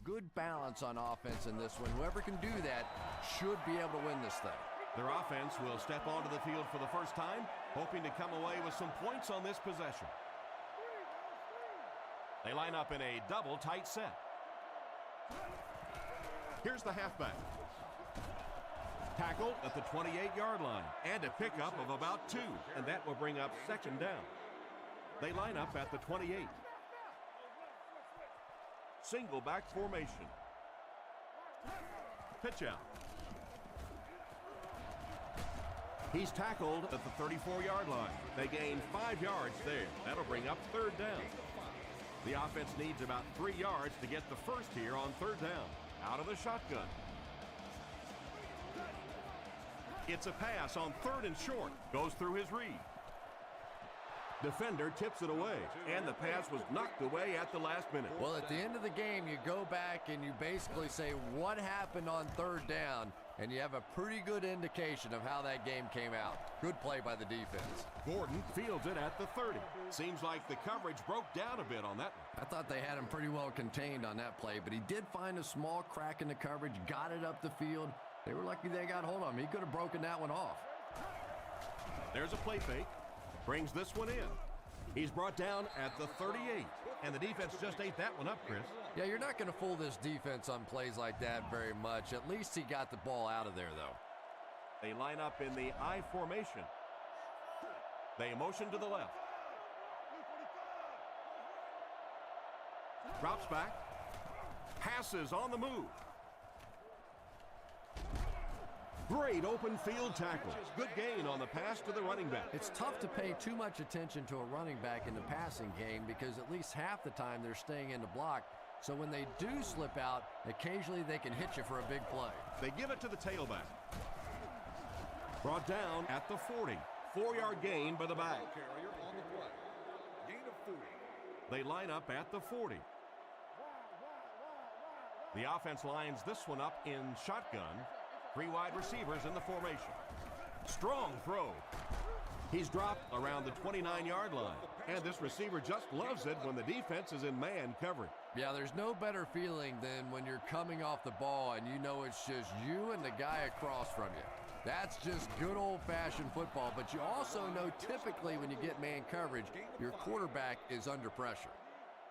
good balance on offense in this one. Whoever can do that should be able to win this thing. Their offense will step onto the field for the first time, hoping to come away with some points on this possession. They line up in a double tight set. Here's the halfback. Tackled at the 28-yard line and a pickup of about 2, and that will bring up second down. They line up at the 28. Single back formation. Pitch out. He's tackled at the 34-yard line. They gain 5 yards there. That'll bring up third down. The offense needs about 3 yards to get the first here on third down. Out of the shotgun. It's a pass on third and short. Goes through his read. Defender tips it away, and the pass was knocked away at the last minute. Well, at the end of the game, you go back and you basically say what happened on third down, and you have a pretty good indication of how that game came out. Good play by the defense. Gordon fields it at the 30. Seems like the coverage broke down a bit on that one. I thought they had him pretty well contained on that play, but he did find a small crack in the coverage, got it up the field. They were lucky they got hold of him. He could have broken that one off. There's a play fake. Brings this one in. He's brought down at the 38, and the defense just ate that one up, Chris. Yeah, you're not going to fool this defense on plays like that very much. At least he got the ball out of there, though. They line up in the I formation. They motion to the left. Drops back. Passes on the move. Great open field tackle. Good gain on the pass to the running back. It's tough to pay too much attention to a running back in the passing game because at least half the time they're staying in the block. So when they do slip out, occasionally they can hit you for a big play. They give it to the tailback. Brought down at the 40. 4-yard gain by the back. Carrier on the play. Gain of 40. They line up at the 40. The offense lines this one up in shotgun. 3 wide receivers in the formation. Strong throw. He's dropped around the 29-yard line. And this receiver just loves it when the defense is in man coverage. Yeah, there's no better feeling than when you're coming off the ball and you know it's just you and the guy across from you. That's just good old-fashioned football. But you also know typically when you get man coverage, your quarterback is under pressure.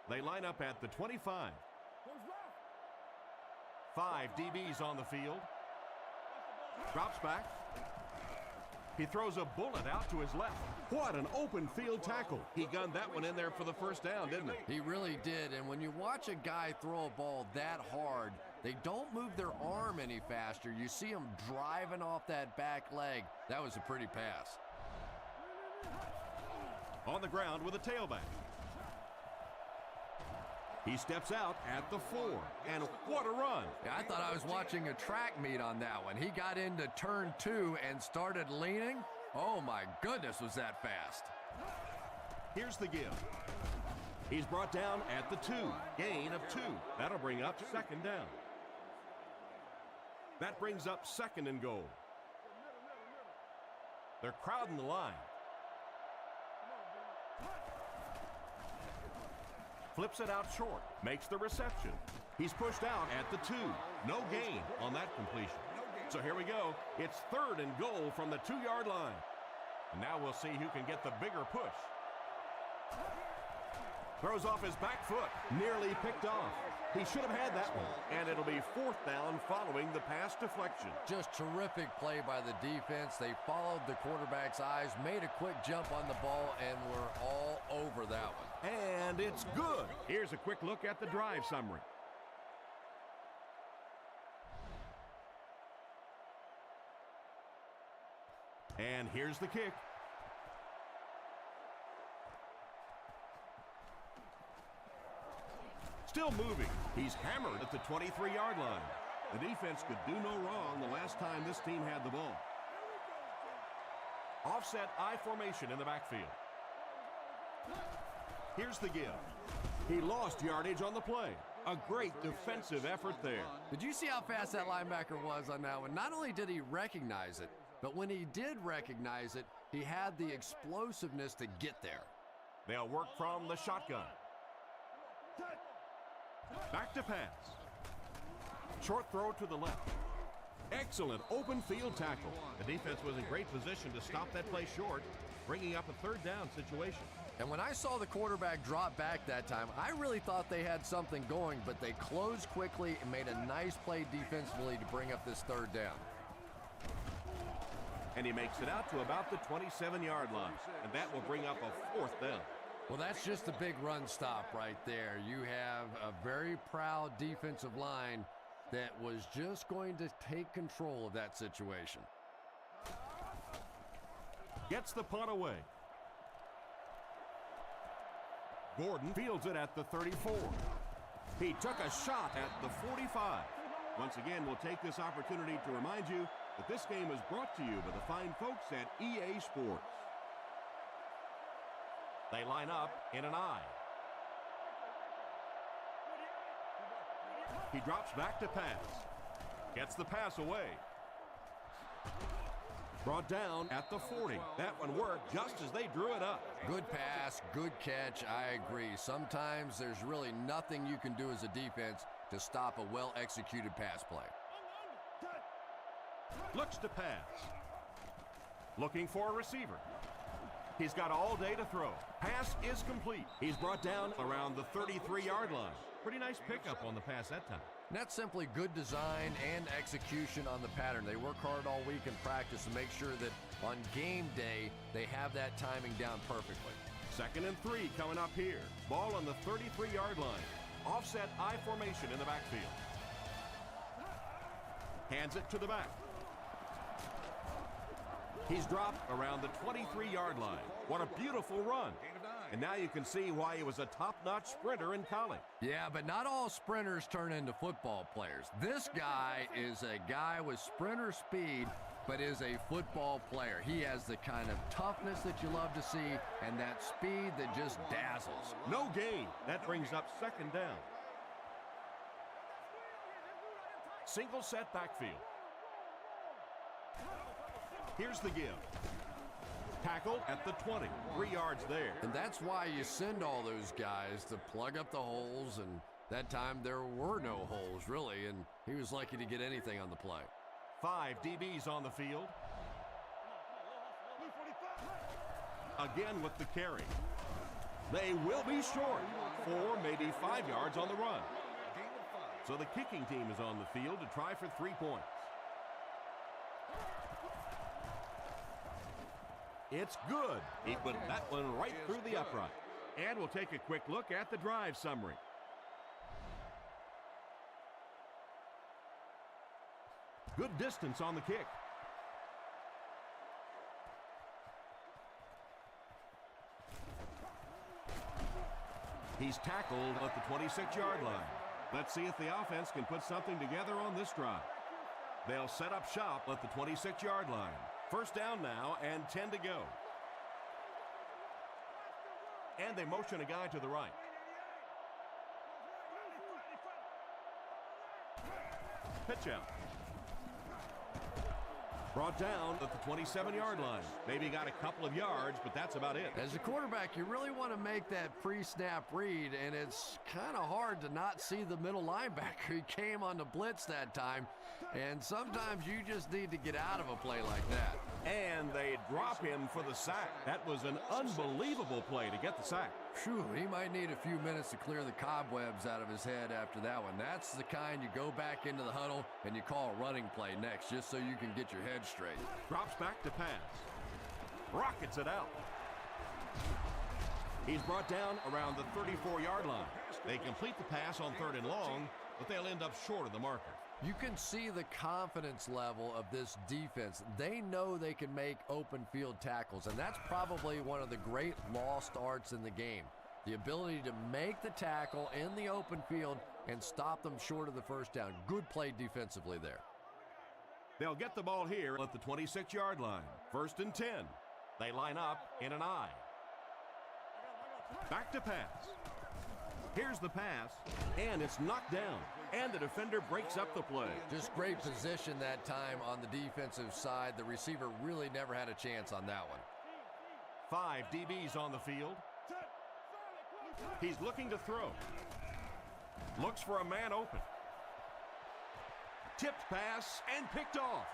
They line up at the 25. 5 DBs on the field. Drops back. He throws a bullet out to his left. What an open field tackle. He gunned that one in there for the first down, didn't he? He really did, and when you watch a guy throw a ball that hard, they don't move their arm any faster. You see them driving off that back leg. That was a pretty pass. On the ground with a tailback. He steps out at the 4, and what a run. Yeah, I thought I was watching a track meet on that one. He got into turn 2 and started leaning. Oh my goodness, was that fast. Here's the give. He's brought down at the 2, gain of 2. That'll bring up second down. That brings up second and goal. They're crowding the line. Flips it out short, makes the reception. He's pushed out at the 2. No gain on that completion. So here we go. It's third and goal from the 2-yard line. And now we'll see who can get the bigger push. Throws off his back foot, nearly picked off. He should have had that one, and it'll be fourth down following the pass deflection. Just terrific play by the defense. They followed the quarterback's eyes, made a quick jump on the ball, and were all over that one. And it's good. Here's a quick look at the drive summary. And here's the kick. Still moving. He's hammered at the 23-yard line. The defense could do no wrong the last time this team had the ball. Offset I formation in the backfield. Here's the give. He lost yardage on the play. A great defensive effort there. Did you see how fast that linebacker was on that one? Not only did he recognize it, but when he did recognize it, he had the explosiveness to get there. They'll work from the shotgun. Back to pass. Short throw to the left. Excellent open field tackle. The defense was in great position to stop that play short, bringing up a third down situation. And when I saw the quarterback drop back that time, I really thought they had something going, but they closed quickly and made a nice play defensively to bring up this third down. And he makes it out to about the 27-yard line, and that will bring up a fourth down. Well, that's just a big run stop right there. You have a very proud defensive line that was just going to take control of that situation. Gets the punt away. Gordon fields it at the 34. He took a shot at the 45. Once again, we'll take this opportunity to remind you that this game is brought to you by the fine folks at EA Sports. They line up in an I. He drops back to pass. Gets the pass away. Brought down at the 40. That one worked just as they drew it up. Good pass, good catch, I agree. Sometimes there's really nothing you can do as a defense to stop a well-executed pass play. Looks to pass. Looking for a receiver. He's got all day to throw. Pass is complete. He's brought down around the 33-yard line. Pretty nice pickup on the pass that time. And that's simply good design and execution on the pattern. They work hard all week in practice to make sure that on game day, they have that timing down perfectly. 2nd and 3 coming up here. Ball on the 33-yard line. Offset I formation in the backfield. Hands it to the back. He's dropped around the 23-yard line. What a beautiful run. And now you can see why he was a top-notch sprinter in college. Yeah, but not all sprinters turn into football players. This guy is a guy with sprinter speed, but is a football player. He has the kind of toughness that you love to see and that speed that just dazzles. No gain. That brings up 2nd down. Single set backfield. Here's the give. Tackle at the 20. 3 yards there. And that's why you send all those guys to plug up the holes, and that time there were no holes, really, and he was lucky to get anything on the play. 5 DBs on the field. Again with the carry. They will be short. 4, maybe 5 yards on the run. So the kicking team is on the field to try for 3 points. It's good. He put that one right through the upright. And we'll take a quick look at the drive summary. Good distance on the kick. He's tackled at the 26-yard line. Let's see if the offense can put something together on this drive. They'll set up shop at the 26-yard line. 1st down now and 10 to go. And they motion a guy to the right. Pitch out. Brought down at the 27-yard line. Maybe got a couple of yards, but that's about it. As a quarterback, you really want to make that pre-snap read, and it's kind of hard to not see the middle linebacker. He came on the blitz that time, and sometimes you just need to get out of a play like that. And they drop him for the sack. That was an unbelievable play to get the sack. Phew, he might need a few minutes to clear the cobwebs out of his head after that one. That's the kind you go back into the huddle and you call a running play next, just so you can get your head straight. Drops back to pass. Rockets it out. He's brought down around the 34-yard line. They complete the pass on 3rd and long, but they'll end up short of the marker. You can see the confidence level of this defense. They know they can make open field tackles, and that's probably one of the great lost arts in the game. The ability to make the tackle in the open field and stop them short of the 1st down. Good play defensively there. They'll get the ball here at the 26-yard line. 1st and 10. They line up in an I. Back to pass. Here's the pass, and it's knocked down. And the defender breaks up the play. Just great position that time on the defensive side. The receiver really never had a chance on that one. 5 DBs on the field. He's looking to throw. Looks for a man open. Tipped pass and picked off.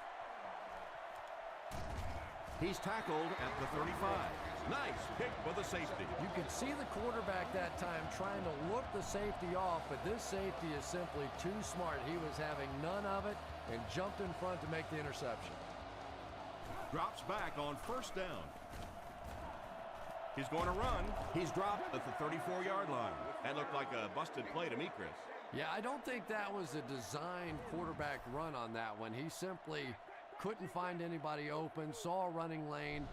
He's tackled at the 35. Nice pick for the safety. You could see the quarterback that time trying to look the safety off, but this safety is simply too smart. He was having none of it and jumped in front to make the interception. Drops back on first down. He's going to run. He's dropped at the 34-yard line. That looked like a busted play to me, Chris. Yeah, I don't think that was a designed quarterback run on that one. He simply couldn't find anybody open, saw a running lane,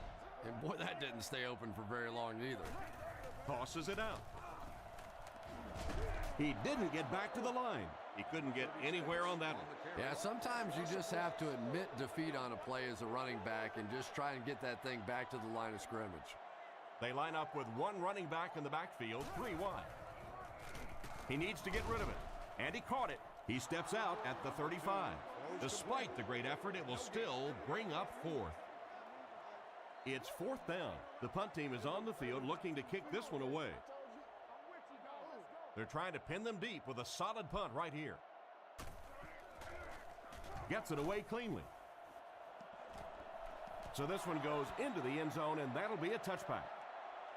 and boy, that didn't stay open for very long either. Tosses it out. He didn't get back to the line. He couldn't get anywhere on that one. Yeah, sometimes you just have to admit defeat on a play as a running back and just try and get that thing back to the line of scrimmage. They line up with one running back in the backfield, 3 wide. He needs to get rid of it, and he caught it. He steps out at the 35. Despite the great effort, it will still bring up 4th. It's 4th down. The punt team is on the field looking to kick this one away. They're trying to pin them deep with a solid punt right here. Gets it away cleanly. So this one goes into the end zone, and that'll be a touchback.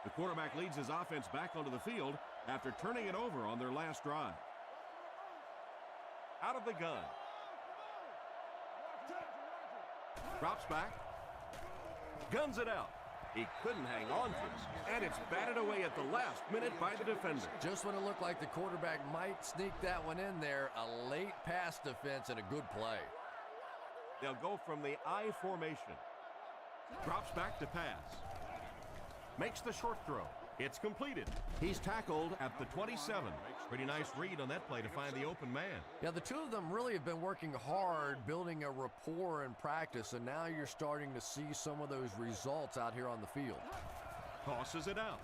The quarterback leads his offense back onto the field after turning it over on their last drive. Out of the gun. Drops back. Guns it out. He couldn't hang on to it, and it's batted away at the last minute by the defender. Just when it looked like the quarterback might sneak that one in there, a late pass defense and a good play. They'll go from the I formation. Drops back to pass. Makes the short throw. It's completed. He's tackled at the 27. Pretty nice read on that play to find the open man. Yeah, the two of them really have been working hard, building a rapport in practice, and now you're starting to see some of those results out here on the field. Tosses it out.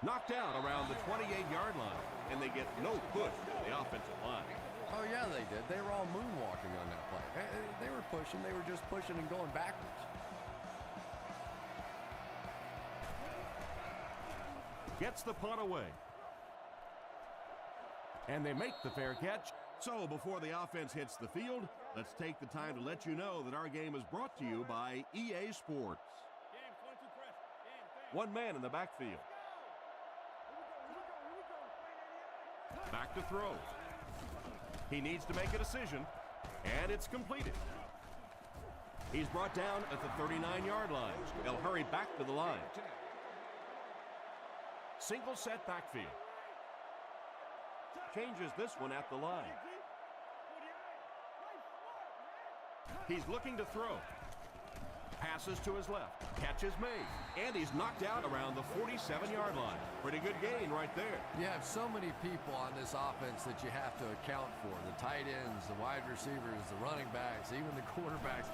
Knocked out around the 28-yard line, and they get no push from the offensive line. Oh, yeah, they did. They were all moonwalking on that play. They were pushing. They were just pushing and going backwards. Gets the punt away. And they make the fair catch. So before the offense hits the field, let's take the time to let you know that our game is brought to you by EA Sports. One man in the backfield. Back to throw. He needs to make a decision, and it's completed. He's brought down at the 39-yard line. They'll hurry back to the line. Single set backfield. Changes this one at the line. He's looking to throw. Passes to his left. Catch is made. And he's knocked out around the 47-yard line. Pretty good gain right there. You have so many people on this offense that you have to account for. The tight ends, the wide receivers, the running backs, even the quarterbacks.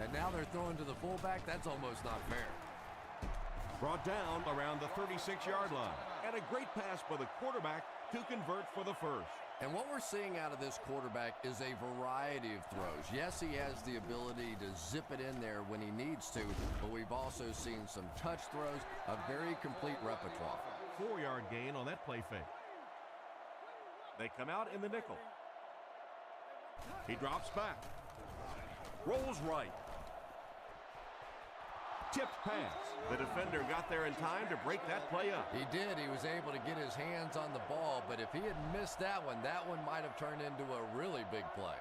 And now they're throwing to the fullback. That's almost not fair. Brought down around the 36-yard line. And a great pass by the quarterback to convert for the first. And what we're seeing out of this quarterback is a variety of throws. Yes, he has the ability to zip it in there when he needs to, but we've also seen some touch throws, a very complete repertoire. 4-yard gain on that play fake. They come out in the nickel. He drops back. Rolls right. Tipped pass. The defender got there in time to break that play up. He did. He was able to get his hands on the ball, but if he had missed that one might have turned into a really big play.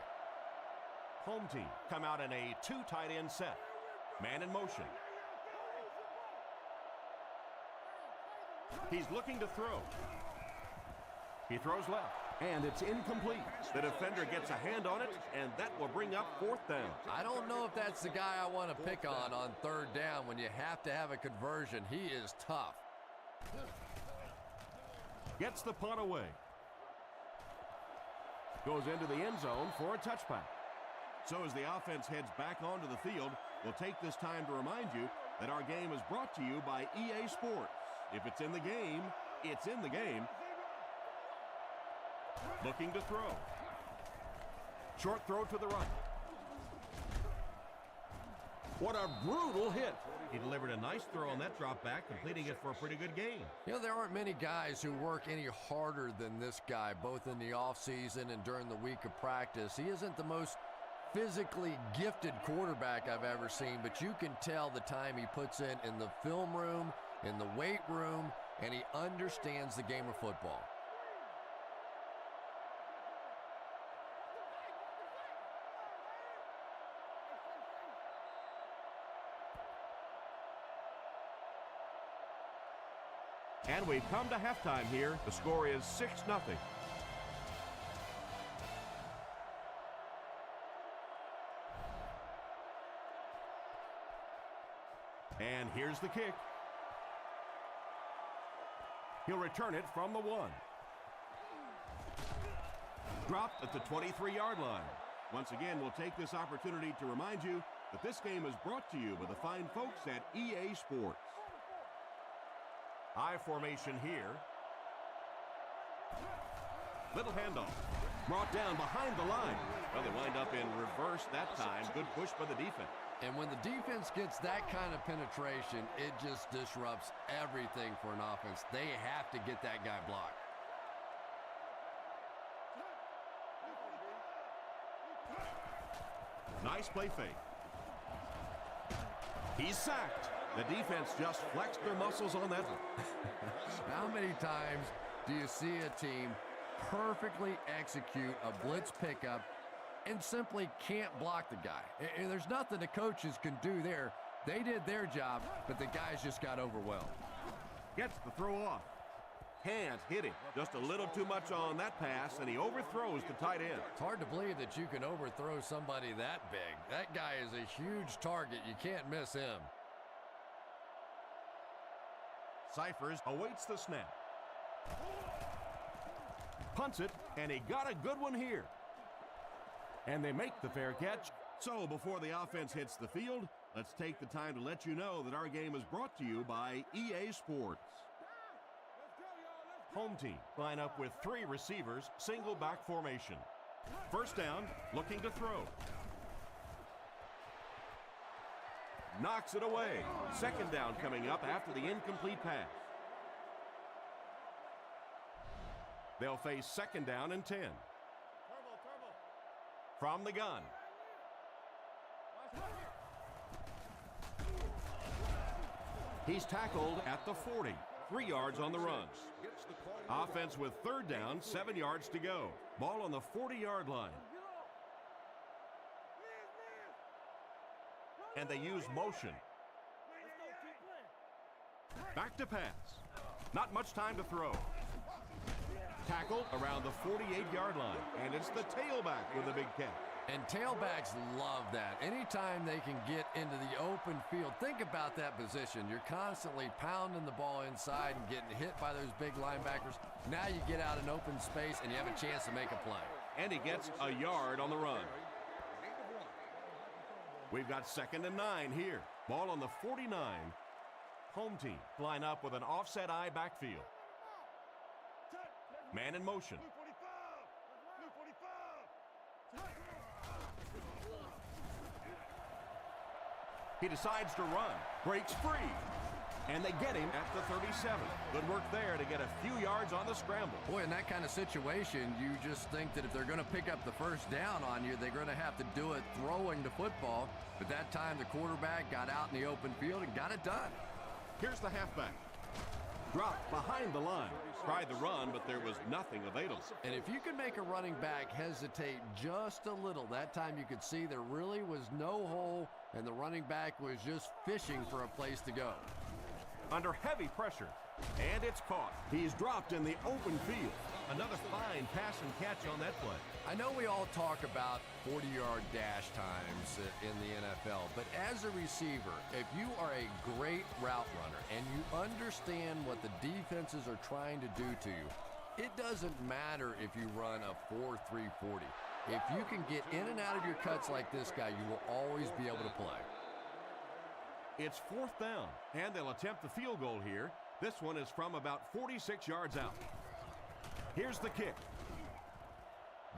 Home team come out in a 2 tight end set. Man in motion. He's looking to throw. He throws left, and it's incomplete. The defender gets a hand on it, and that will bring up 4th down. I don't know if that's the guy I want to pick on 3rd down when you have to have a conversion. He is tough. Gets the punt away. Goes into the end zone for a touchback. So as the offense heads back onto the field, we'll take this time to remind you that our game is brought to you by EA Sports. If it's in the game, it's in the game. Looking to throw. Short throw to the right. What a brutal hit. He delivered a nice throw on that drop back, completing it for a pretty good gain. You know, there aren't many guys who work any harder than this guy, both in the offseason and during the week of practice. He isn't the most physically gifted quarterback I've ever seen, but you can tell the time he puts in the film room, in the weight room, and he understands the game of football. And we've come to halftime here. The score is 6-0. And here's the kick. He'll return it from the 1. Dropped at the 23-yard line. Once again, we'll take this opportunity to remind you that this game is brought to you by the fine folks at EA Sports. I formation here. Little handoff. Brought down behind the line. Well, they wind up in reverse that time. Good push by the defense. And when the defense gets that kind of penetration, it just disrupts everything for an offense. They have to get that guy blocked. Nice play fake. He's sacked. The defense just flexed their muscles on that one. How many times do you see a team perfectly execute a blitz pickup and simply can't block the guy? And there's nothing the coaches can do there. They did their job, but the guys just got overwhelmed. Gets the throw off. Can't hit him. Just a little too much on that pass, and he overthrows the tight end. It's hard to believe that you can overthrow somebody that big. That guy is a huge target. You can't miss him. Cyphers awaits the snap. Punts it, and he got a good one here. And they make the fair catch. So before the offense hits the field, let's take the time to let you know that our game is brought to you by EA Sports. Home team line up with 3 receivers, single back formation. First down, looking to throw. Knocks it away. Second down coming up after the incomplete pass. They'll face second down and 10. From the gun. He's tackled at the 40. 3 yards on the run. Offense with third down, 7 yards to go. Ball on the 40-yard line. And they use motion. Back to pass. Not much time to throw. Tackled around the 48-yard line. And it's the tailback with a big catch. And tailbacks love that. Anytime they can get into the open field, think about that position. You're constantly pounding the ball inside and getting hit by those big linebackers. Now you get out in open space and you have a chance to make a play. And he gets a yard on the run. We've got 2nd and 9 here. Ball on the 49. Home team line up with an offset eye backfield. Man in motion. He decides to run. Breaks free. And they get him at the 37. Good work there to get a few yards on the scramble. Boy, in that kind of situation, you just think that if they're going to pick up the first down on you, they're going to have to do it throwing the football. But that time, the quarterback got out in the open field and got it done. Here's the halfback. Dropped behind the line. Tried the run, but there was nothing available. And if you can make a running back hesitate just a little, that time you could see there really was no hole, and the running back was just fishing for a place to go. Under heavy pressure, and it's caught. He's dropped in the open field. Another fine pass and catch on that play. I know we all talk about 40-yard dash times in the NFL, but as a receiver, if you are a great route runner and you understand what the defenses are trying to do to you, it doesn't matter if you run a 4.3 40. If you can get in and out of your cuts like this guy, you will always be able to play. It's 4th down, and they'll attempt the field goal here. This one is from about 46 yards out. Here's the kick.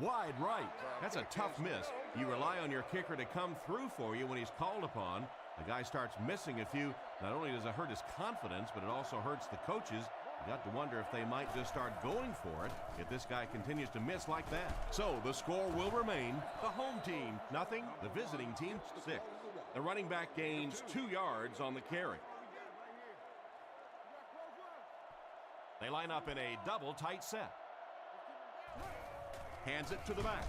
Wide right. That's a tough miss. You rely on your kicker to come through for you when he's called upon. The guy starts missing a few. Not only does it hurt his confidence, but it also hurts the coaches. You got to wonder if they might just start going for it if this guy continues to miss like that. So the score will remain the home team nothing, the visiting team 6. The running back gains 2 yards on the carry. They line up in a double tight set. Hands it to the back.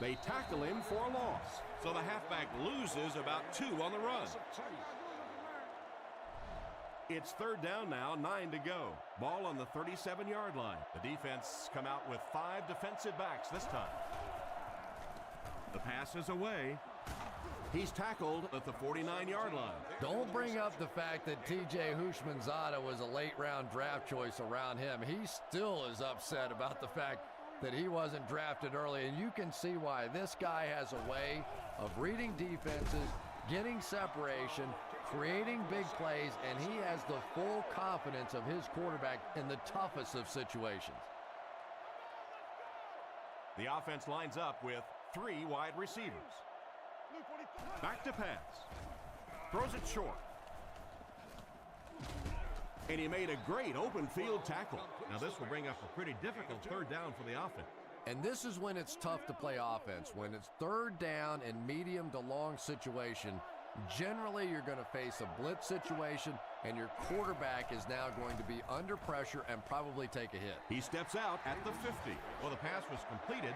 They tackle him for a loss. So the halfback loses about 2 on the run. It's 3rd down now, 9 to go. Ball on the 37-yard line. The defense come out with 5 defensive backs this time. The pass is away. He's tackled at the 49-yard line. Don't bring up the fact that T.J. Houshmandzadeh was a late-round draft choice around him. He still is upset about the fact that he wasn't drafted early, and you can see why. This guy has a way of reading defenses, getting separation, creating big plays, and he has the full confidence of his quarterback in the toughest of situations. The offense lines up with 3 wide receivers. Back to pass. Throws it short. And he made a great open field tackle. Now this will bring up a pretty difficult 3rd down for the offense. And this is when it's tough to play offense. When it's 3rd down and medium to long situation, generally you're going to face a blitz situation, and your quarterback is now going to be under pressure and probably take a hit. He steps out at the 50. Well, the pass was completed.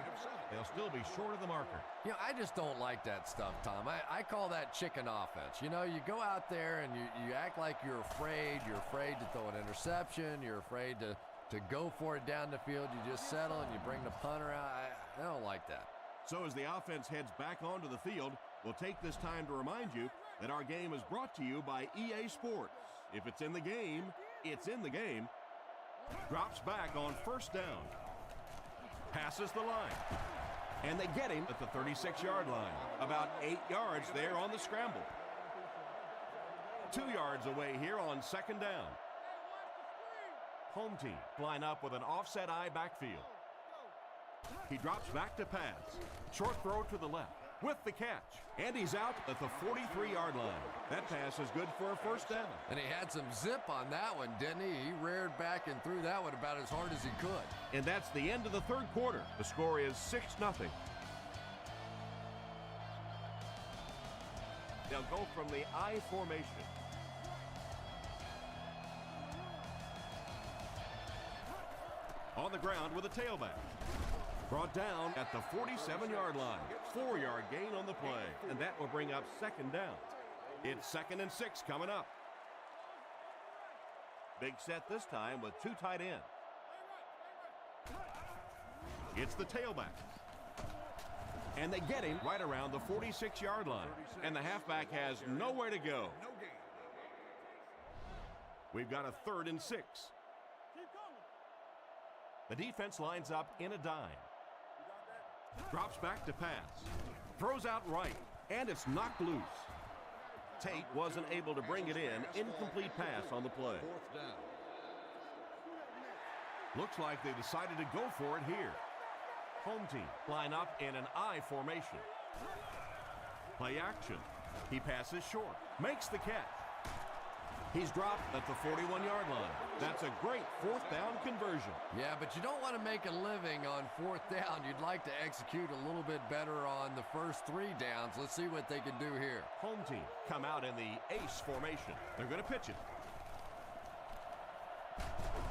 They'll still be short of the marker. You know, I just don't like that stuff, Tom. I call that chicken offense. You know, you go out there and you act like you're afraid. You're afraid to throw an interception. You're afraid to go for it down the field. You just settle and you bring the punter out. I don't like that. So as the offense heads back onto the field, we'll take this time to remind you that our game is brought to you by EA Sports. If it's in the game, it's in the game. Drops back on 1st down. Passes the line. And they get him at the 36-yard line. About 8 yards there on the scramble. 2 yards away here on 2nd down. Home team line up with an offset eye backfield. He drops back to pass. Short throw to the left with the catch. And he's out at the 43-yard line. That pass is good for a 1st down. And he had some zip on that one, didn't he? He reared back and threw that one about as hard as he could. And that's the end of the 3rd quarter. The score is 6-0. They'll go from the I formation. On the ground with a tailback. Brought down at the 47-yard line. 4-yard gain on the play. And that will bring up 2nd down. It's 2nd and 6 coming up. Big set this time with 2 tight ends. It's the tailback. And they get him right around the 46-yard line. And the halfback has nowhere to go. We've got a 3rd and 6. The defense lines up in a dime. Drops back to pass. Throws out right. And it's knocked loose. Tate wasn't able to bring it in. Incomplete pass on the play. 4th down. Looks like they decided to go for it here. Home team line up in an I formation. Play action. He passes short. Makes the catch. He's dropped at the 41-yard line. That's a great 4th down conversion. Yeah, but you don't want to make a living on 4th down. You'd like to execute a little bit better on the first 3 downs. Let's see what they can do here. Home team come out in the ace formation. They're going to pitch it.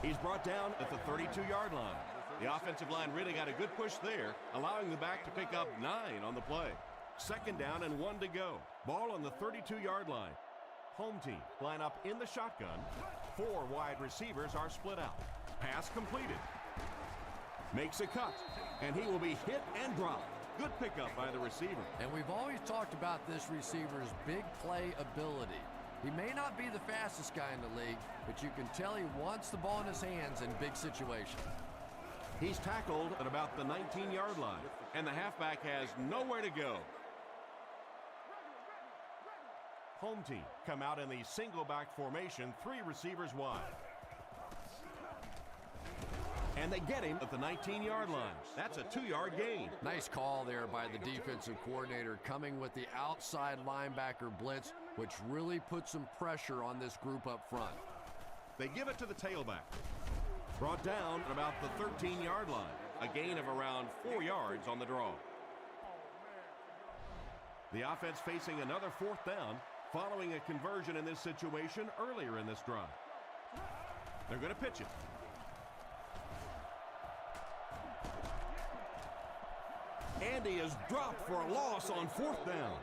He's brought down at the 32-yard line. The offensive line really got a good push there, allowing the back to pick up 9 on the play. 2nd down and 1 to go. Ball on the 32-yard line. Home team line up in the shotgun. 4 wide receivers are split out. Pass completed. Makes a cut, and he will be hit and dropped. Good pickup by the receiver. And we've always talked about this receiver's big play ability. He may not be the fastest guy in the league, but you can tell he wants the ball in his hands in big situations. He's tackled at about the 19-yard line, and the halfback has nowhere to go. Home team come out in the single back formation, 3 receivers wide. And they get him at the 19-yard line. That's a 2-yard gain. Nice call there by the defensive coordinator, coming with the outside linebacker blitz, which really puts some pressure on this group up front. They give it to the tailback. Brought down at about the 13-yard line. A gain of around 4 yards on the draw. The offense facing another 4th down following a conversion in this situation earlier in this drive. They're going to pitch it. Andy is dropped for a loss on 4th down.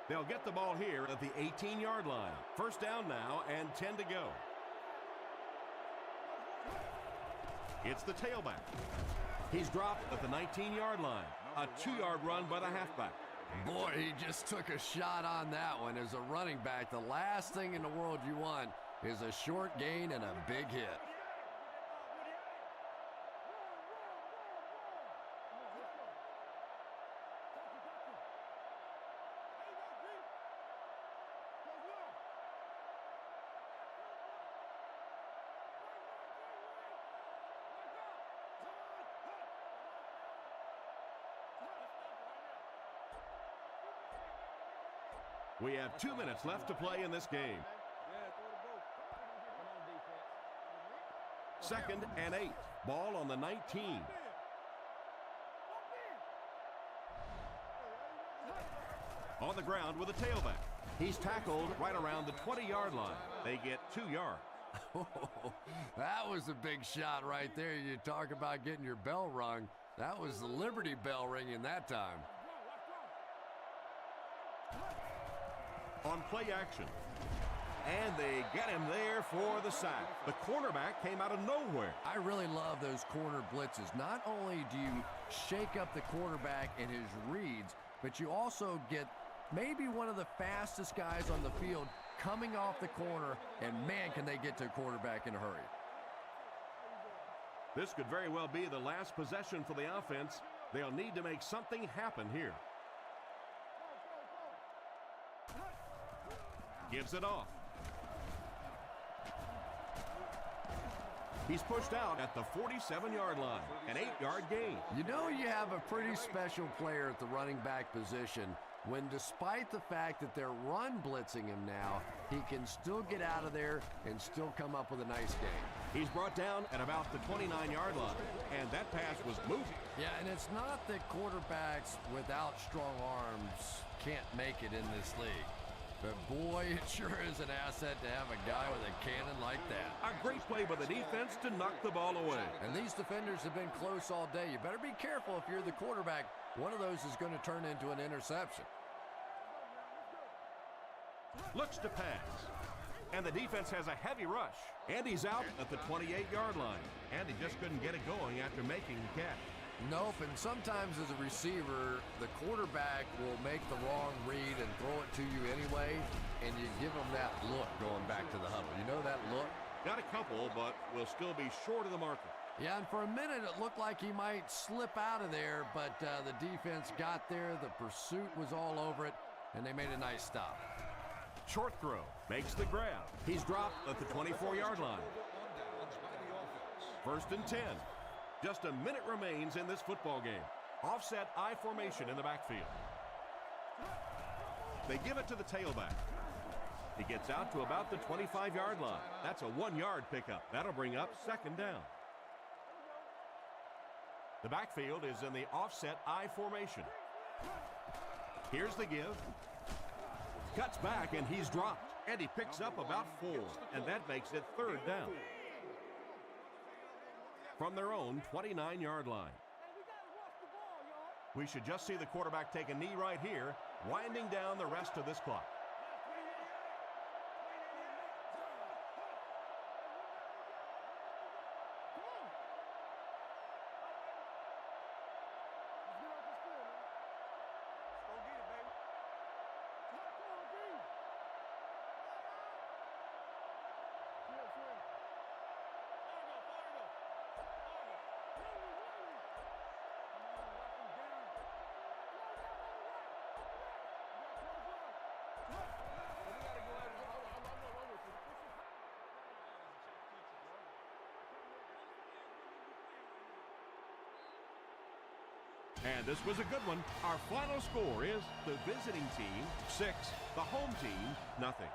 They'll get the ball here at the 18-yard line. 1st down now and 10 to go. It's the tailback. He's dropped at the 19-yard line. A 2-yard run by the halfback. Boy, he just took a shot on that one. As a running back, the last thing in the world you want is a short gain and a big hit. We have 2 minutes left to play in this game. 2nd and 8. Ball on the 19. On the ground with a tailback. He's tackled right around the 20-yard line. They get 2 yards. That was a big shot right there. You talk about getting your bell rung. That was the Liberty Bell ringing that time. On play action. And they get him there for the sack. The cornerback came out of nowhere. I really love those corner blitzes. Not only do you shake up the quarterback and his reads, but you also get maybe one of the fastest guys on the field coming off the corner, and man, can they get to a quarterback in a hurry. This could very well be the last possession for the offense. They'll need to make something happen here. Gives it off. He's pushed out at the 47-yard line. An 8-yard gain. You know you have a pretty special player at the running back position when, despite the fact that they're run blitzing him now, he can still get out of there and still come up with a nice game. He's brought down at about the 29-yard line, and that pass was moving. Yeah, and it's not that quarterbacks without strong arms can't make it in this league. But boy, it sure is an asset to have a guy with a cannon like that. A great play by the defense to knock the ball away. And these defenders have been close all day. You better be careful if you're the quarterback. One of those is going to turn into an interception. Looks to pass. And the defense has a heavy rush. And he's out at the 28-yard line. And he just couldn't get it going after making the catch. Nope, and sometimes as a receiver, the quarterback will make the wrong read and throw it to you anyway, and you give them that look going back to the huddle. You know that look? Got a couple, but will still be short of the marker. Yeah, and for a minute it looked like he might slip out of there, but the defense got there, the pursuit was all over it, and they made a nice stop. Short throw, makes the grab. He's dropped at the 24-yard line. 1st and 10. Just a minute remains in this football game. Offset I formation in the backfield. They give it to the tailback. He gets out to about the 25-yard line. That's a 1-yard pickup. That'll bring up 2nd down. The backfield is in the offset I formation. Here's the give. Cuts back and he's dropped. And he picks up about 4. And that makes it 3rd down. From their own 29-yard line. We should just see the quarterback take a knee right here, winding down the rest of this clock. And this was a good one. Our final score is the visiting team 6, the home team nothing.